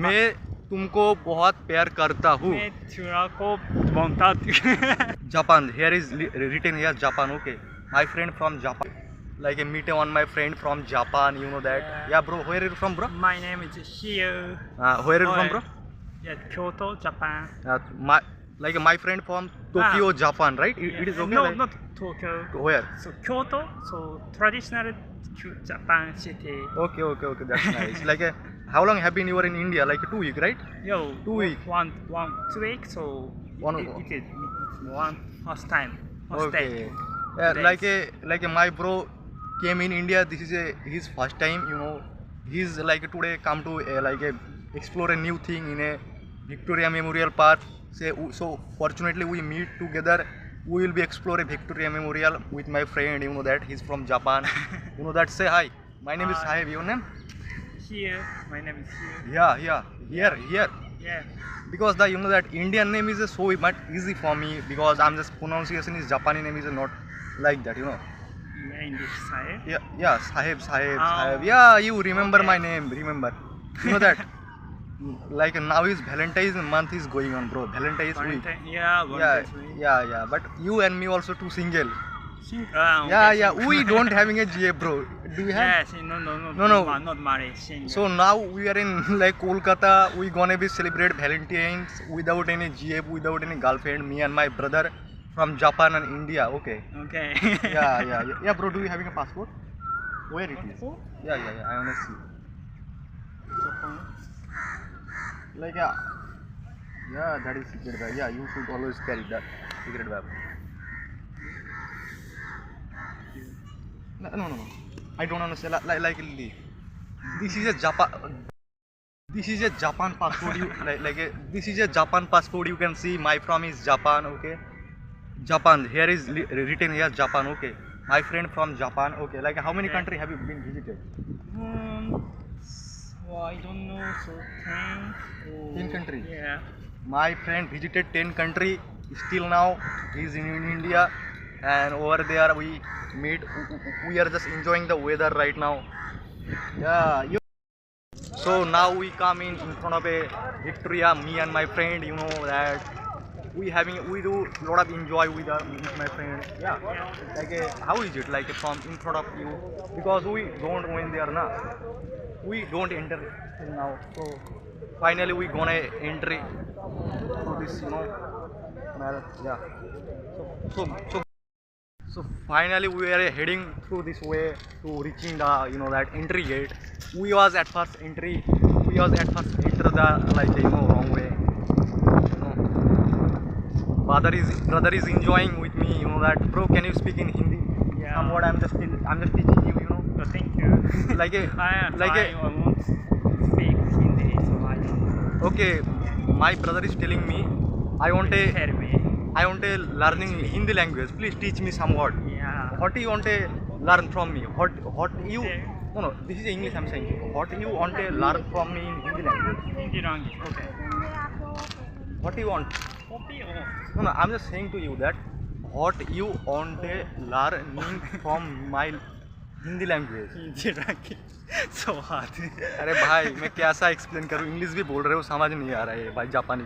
मैं तुमको बहुत प्यार करता हूँ. मैं तुरा को bonta. Japan. Here is written here Japan. Okay. My friend from Japan. Like a meet on my friend from Japan. You know that. Yeah, bro. Where are you from, bro? My name is Hio. Where are you from, bro? Yeah, Kyoto, Japan. My friend from Tokyo, Japan, right? It is okay. No, like, not Tokyo. Where? So Kyoto, so traditional Japan city. Okay. That's nice. How long have been you were in India? Like 2 weeks, right? Yo, 2 weeks. 2 weeks. So One. it is one first time. First Okay. day. My bro came in India. This is his first time. You know, he's like today come to explore a new thing in a Victoria Memorial Park. So fortunately we meet together. We will be explore a Victoria Memorial with my friend. You know that he's from Japan. You know that. Say hi. My name is Sahib. Your name? Here, my name is Hio. Yeah. Here. Yeah. Because you know that Indian name is so much easy for me because I'm just pronunciation is Japanese name is not like that, you know. Yeah, in this side. Yeah, Sahib. Yeah, you remember Okay. my name, remember. You know that. Like now is Valentine's month is going on, bro. Valentine's week. Valentine's week. Yeah. But you and me also two single. Okay, Yeah. We don't having a GA, bro. Do you have? Yes, no. No. Not married, single. So now we are in like Kolkata. We gonna be celebrate Valentine's without any GF, without any girlfriend. Me and my brother from Japan and India. Okay. Okay. Yeah, bro. Do you having a passport? Where it is? Yeah. I wanna see. Like yeah, that is secret bag. Yeah, you should always carry that secret bag. No. I don't understand. This is a Japan. This is a Japan passport. This is a Japan passport. You can see my from is Japan. Okay, Japan. Here is written here Japan. Okay, my friend from Japan. Okay, like how many country have you been visited? Well, I don't know. So 10. 10 country. Yeah. My friend visited 10 country. Still now he's in India, and over there we meet. We are just enjoying the weather right now. Yeah. So now we come in front of a Victoria. Me and my friend, you know that we do lot of enjoy with my friend. Yeah. How is it like from in front of you? Because we don't went there now. We don't enter till now. So finally we gonna enter to this, you know. Yeah. So finally we are heading through this way to reaching the, you know, that entry gate. We was at first enter the wrong way. You know. Brother is enjoying with me, you know that. Bro, can you speak in Hindi? Yeah. Somewhat I'm just teaching you, you know. So thank you. I want to speak Hindi, so I don't. Okay, my brother is telling me I want a learning Hindi language. Please teach me somewhat. Yeah. What do you want to learn from me? What you? No. This is English. I'm saying. What you want to learn from me in Hindi language? Hindi language. Okay. What do you want? Copy or No. I'm just saying to you that what you want to learning from my Hindi language. Hindi language. So hard. अरे भाई मैं कैसा explain करूँ English भी बोल रहे हो समझ नहीं आ रहा है भाई जापानी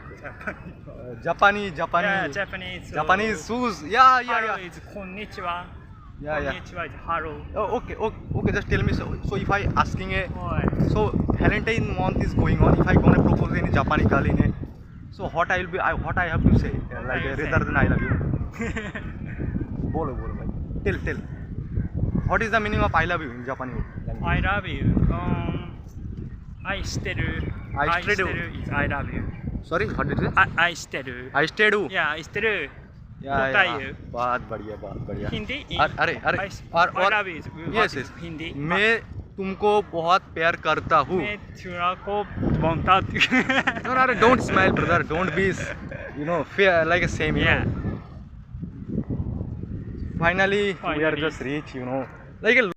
Yeah, Japanese. Japanese shoes yeah Hello is konnichiwa. Yeah. Konnichiwa is hello. Oh, okay. Just tell me. So if I asking Oh. so Valentine month is going on. If I gonna propose in Japanese girl in so what I have to say rather than I love you. बोलो भाई. Tell. What is the meaning of I love you in Japanese? I love you. Aishiteru. Aishiteru is I love you. Sorry, what did you say? Aishiteru. I stayed you. Yeah, aishiteru. Yeah. बहुत बढ़िया. Hindi. अरे I love you. Yes. Hindi. मैं तुमको बहुत प्यार करता हूँ. मैं तुरा को bonta. No, don't smile, brother. Don't be, you know, fear like a same. Yeah. Finally, we are just reach, you know, like a